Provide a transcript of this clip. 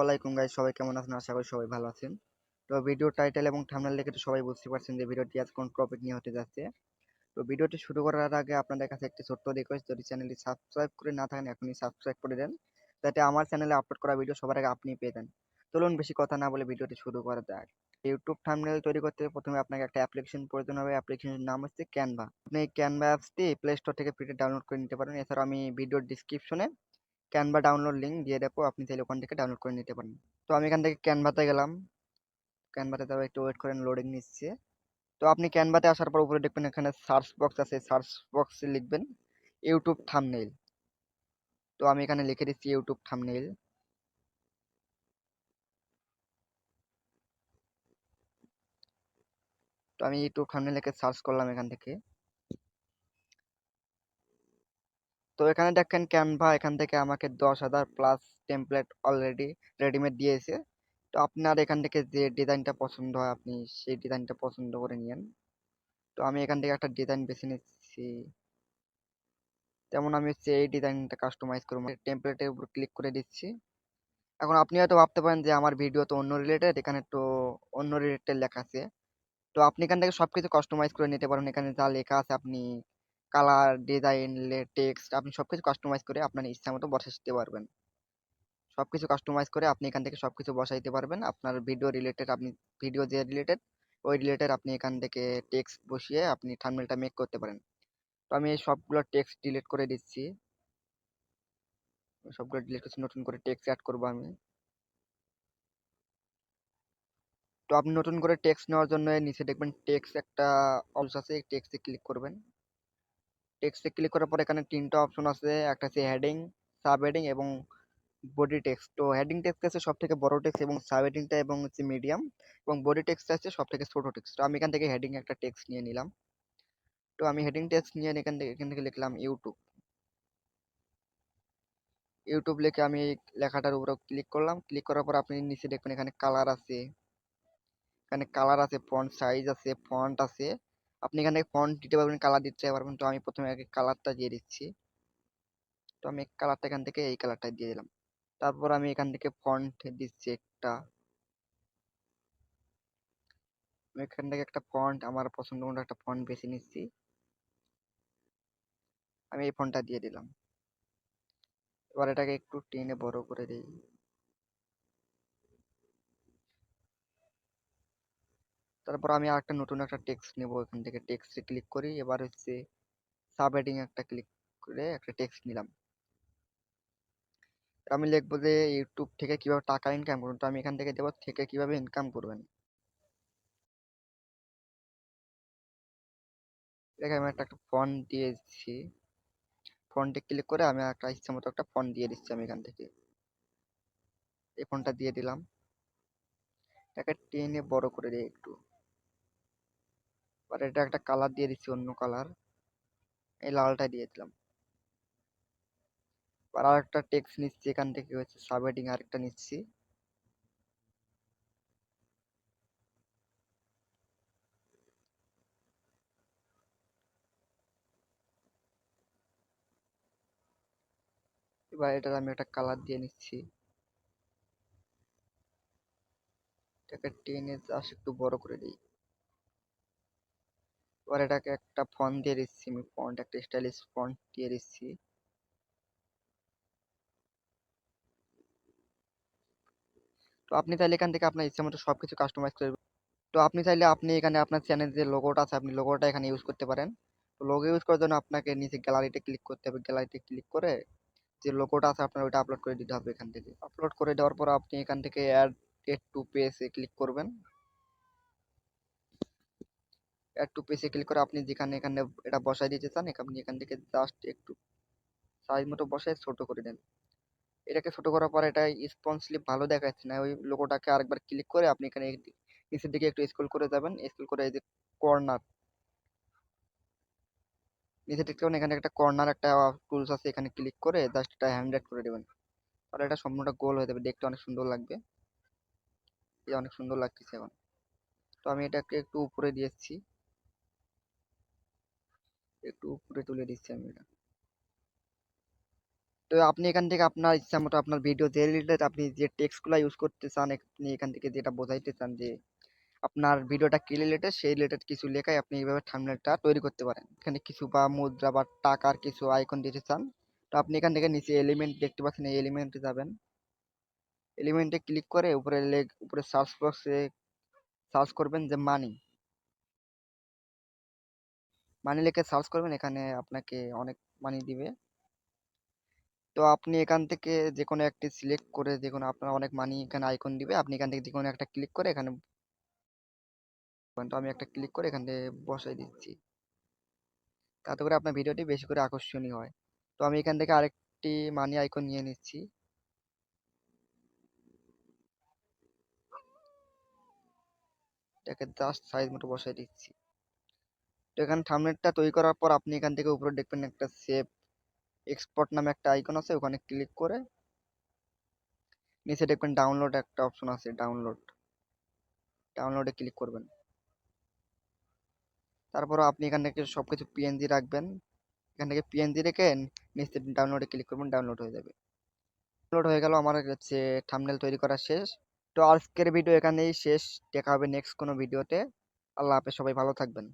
আলাইকুম গাইস, সবাই কেমন আছেন? আশা করি সবাই ভালো আছেন। তো ভিডিও টাইটেল এবং থাম্বনেল দেখে তো সবাই বুঝতে পারছেন যে ভিডিওটি আজ কোন টপিক নিয়ে হতে যাচ্ছে। তো ভিডিওটি শুরু করার আগে আপনাদের কাছে একটি ছোট্ট রিকোয়েস্ট, যদি চ্যানেলটি সাবস্ক্রাইব করে না থাকেন এখনই সাবস্ক্রাইব করে দেন, যাতে আমার চ্যানেলে আপলোড করা ভিডিও সবার আগে আপনি পেয়ে যান। চলুন বেশি কথা না বলে ভিডিওটি শুরু করা যাক। ইউটিউব থাম্বনেল তৈরি করতে প্রথমে আপনাকে একটা অ্যাপ্লিকেশন প্রয়োজন হবে। অ্যাপ্লিকেশনের নাম হচ্ছে ক্যানভা। আপনি এই ক্যানভা অ্যাপসটি প্লে স্টোর থেকে ফ্রিতে ডাউনলোড করে নিতে পারেন। এছাড়া আমি ভিডিওর ডিসক্রিপশনে ক্যানভা ডাউনলোড লিঙ্ক দিয়ে দেবো, আপনি চাইলে ওখান থেকে ডাউনলোড করে নিতে পারেন। তো আমি এখান থেকে ক্যানভাতে গেলাম। ক্যানভাতে যাবো, একটু ওয়েট করেন, লোডিং নিচ্ছে। তো আপনি ক্যানভাতে আসার পর উপরে দেখবেন এখানে সার্চ বক্স আছে, সার্চ বক্সে লিখবেন ইউটিউব থাম্বনেইল। তো আমি এখানে লিখে দিচ্ছি ইউটিউব থাম্বনেইল। তো আমি ইউটিউব থাম্বনেইল লিখে সার্চ করলাম এখান থেকে। তো এখানে দেখেন ক্যানভা এখান থেকে আমাকে 10,000 প্লাস টেমপ্লেট অলরেডি রেডিমেড দিয়েছে। তো আপনার এখান থেকে যে ডিজাইনটা পছন্দ হয় আপনি সেই ডিজাইনটা পছন্দ করে নিয়েন। তো আমি এখান থেকে একটা ডিজাইন বেছে নিচ্ছি। যেমন আমি হচ্ছে এই ডিজাইনটা কাস্টমাইজ করবো, টেমপ্লেটের উপর ক্লিক করে দিচ্ছি। এখন আপনি হয়তো ভাবতে পারেন যে আমার ভিডিও তো অন্য রিলেটেড, এখানে তো অন্য রিলেটেড লেখা আছে। তো আপনি এখান থেকে সবকিছু কাস্টমাইজ করে নিতে পারেন। এখানে যা লেখা আছে আপনি কালার, ডিজাইন, টেক্সট আপনি সবকিছু কাস্টমাইজ করে আপনার ইচ্ছা মতো বসাতে পারবেন। সবকিছু কাস্টমাইজ করে আপনি এখান থেকে সবকিছু বসাইতে পারবেন আপনার ভিডিও রিলেটেড। আপনি ভিডিও যে রিলেটেড ওই রিলেটেড আপনি এখান থেকে টেক্সট বসিয়ে আপনি থাম্বনেলটা মেক করতে পারেন। তো আমি এই সবগুলো টেক্সট ডিলিট করে দিচ্ছি। সবগুলো ডিলিট করছি, নতুন করে টেক্সট অ্যাড করবো আমি। তো আপনি নতুন করে টেক্সট নেওয়ার জন্য নিচে দেখবেন টেক্সট একটা অপশন আছে, টেক্সটে ক্লিক করবেন। টেক্সটে ক্লিক করার পর এখানে তিনটা অপশন আছে, একটা আছে হেডিং, সাব হেডিং এবং বডি টেক্সট। তো হেডিং টেক্সট আছে সব থেকে বড় টেক্সট এবং সাব হেডিংটা এবং হচ্ছে মিডিয়াম এবং বডি টেক্সট আছে সব থেকে ছোট টেক্সট। তো আমি এখান থেকে হেডিং একটা টেক্সট নিয়ে নিলাম। তো আমি হেডিং টেক্সট নিয়ে এখান থেকে লিখলাম ইউটিউব। ইউটিউব লিখে আমি এই লেখাটার উপর ক্লিক করলাম। ক্লিক করার পর আপনি নিচে দেখবেন এখানে কালার আছে, এখানে কালার আছে, ফন্ট সাইজ আছে, ফন্ট আছে। আপনি এখানে ফন্ট দিতে পারবেন, কালার দিতে পারবেন। তো আমি প্রথমে আগে কালারটা দিয়ে দিচ্ছি। তো আমি কালারটা এখান থেকে এই কালারটা দিয়ে দিলাম। তারপর আমি এখান থেকে ফন্ট দিচ্ছি একটা। আমি এখান থেকে একটা ফন্ট আমার পছন্দ মতো একটা ফন্ট বেছে নিচ্ছি। আমি এই ফন্টটা দিয়ে দিলাম। এবার এটাকে একটু টেনে বড় করে দিই। তারপর আমি আরেকটা নতুন একটা টেক্সট নেব, এখান থেকে টেক্সটে ক্লিক করি। এবার হচ্ছে সাব হেডিং একটা ক্লিক করে একটা টেক্সট নিলাম। আমি লিখবো যে ইউটিউব থেকে কিভাবে টাকা ইনকাম করবেন। তো আমি এখান থেকে দেবো থেকে কিভাবে ইনকাম করবেন। এখানে আমি একটা ফন্ট দিয়েছি। ফন্টে ক্লিক করে আমি একটা ইচ্ছা মতো একটা ফন্ট দিয়ে দিচ্ছি। আমি এখান থেকে এই ফন্টটা দিয়ে দিলাম। এটাকে টেনে বড় করে দিই একটু। এবার এটা একটা কালার দিয়ে দিচ্ছি, অন্য কালার, এই লালটা দিয়ে দিলাম। আর আরেকটা টেক্সট নিচ্ছি এখান থেকে, হচ্ছে সাব হেডিং আরেকটা নিচ্ছি। এবার এটার আমি একটা কালার দিয়ে নিচ্ছি। এটাকে টেনে জাস্ট একটু বড় করে দিই। এবার এটাকে একটা ফন্ট দিয়ে দিচ্ছি, আমি ফন্ট একটা স্টাইলিশ ফন্ট দিয়ে দিচ্ছি। তো আপনি চাইলে এখান থেকে আপনার ইচ্ছা মতো সবকিছু কাস্টমাইজ করে। তো আপনি চাইলে আপনি এখানে আপনার চ্যানেল যে লোগোটা আছে আপনি লোগোটা এখানে ইউজ করতে পারেন। তো লোগো ইউজ করার জন্য আপনাকে নিচে গ্যালারিতে ক্লিক করতে হবে। গ্যালারিতে ক্লিক করে যে লোগোটা আছে আপনার ওইটা আপলোড করে দিতে হবে। এখান থেকে আপলোড করে দেওয়ার পর আপনি এখান থেকে অ্যাড টু পেজে ক্লিক করবেন। অ্যাড টু পেজে ক্লিক করে আপনি যেখানে এখানে এটা বসাই দিতে চান আপনি এখান থেকে জাস্ট একটু সাইজ মতো বসায় ছোট করে দেন। এটাকে ছোট করার পর এটা স্পন্সলি ভালো দেখাচ্ছে না, ওই লোগোটাকে আরেকবার ক্লিক করে আপনি এখানে নিচের দিকে একটু স্ক্রল করে যাবেন। স্ক্রল করে এই যে কর্নার, নিচে দেখতে পাবেন এখানে একটা কর্নার একটা টুলস আছে, এখানে ক্লিক করে জাস্ট এটা হ্যান্ড্রেড করে দেবেন। তাহলে এটা সম্পূর্ণটা গোল হয়ে যাবে, দেখতে অনেক সুন্দর লাগবে। এই অনেক সুন্দর লাগতেছে এখন। তো আমি এটাকে একটু উপরে দিয়েছি, একটু উপরে তুলে দিচ্ছি আমি এটা। তো আপনি এখান থেকে আপনার ইচ্ছা মতো আপনার ভিডিও যে রিলেটেড আপনি যে টেক্সটগুলো ইউজ করতে চান, আপনি এখান থেকে যেটা বোঝাইতে চান যে আপনার ভিডিওটা কি রিলেটেড, সেই রিলেটেড কিছু লেখায় আপনি এইভাবে থাম্বনেলটা তৈরি করতে পারেন। এখানে কিছু বা মুদ্রা বা টাকার কিছু আইকন দিতে চান, তো আপনি এখান থেকে নিচে এলিমেন্ট দেখতে পাচ্ছেন, এই এলিমেন্টে যাবেন। এলিমেন্টে ক্লিক করে উপরে সার্চ বক্সে সার্চ করবেন যে মানি। মানি লিখে সার্চ করবেন, এখানে আপনাকে অনেক মানি দিবে। তো আপনি এখান থেকে যে কোনো একটি সিলেক্ট করে, যে কোনো আপনার অনেক মানি এখানে আইকন দিবে, আপনি এখান থেকে যে কোনো একটা ক্লিক করে এখানে, তো আমি একটা ক্লিক করে এখান থেকে বসাই দিচ্ছি, তাতে করে আপনার ভিডিওটি বেশি করে আকর্ষণীয় হয়। তো আমি এখান থেকে আরেকটি মানি আইকন নিয়ে নিচ্ছি, এটাকে জাস্ট সাইজ মতো বসাই দিচ্ছি। তো এখানে থাম্বনেলটা তৈরি করার পর আপনি এখান থেকে উপরে দেখবেন একটা সেভ এক্সপোর্ট নামে একটা আইকন আছে, ওখানে ক্লিক করে নিচে দেখবেন ডাউনলোড একটা অপশন আছে, ডাউনলোডে ক্লিক করবেন। তারপর আপনি এখান থেকে সবকিছু পিএনজি রাখবেন, এখান থেকে পিএনজি রেখে নিচে ডাউনলোডে ক্লিক করবেন, ডাউনলোড হয়ে যাবে। ডাউনলোড হয়ে গেল, আমার হচ্ছে থাম্বনেল তৈরি করা শেষ। তো আজকের ভিডিও এখানেই শেষ, দেখা হবে নেক্সট কোনো ভিডিওতে। আল্লাহ হাফেজ, সবাই ভালো থাকবেন।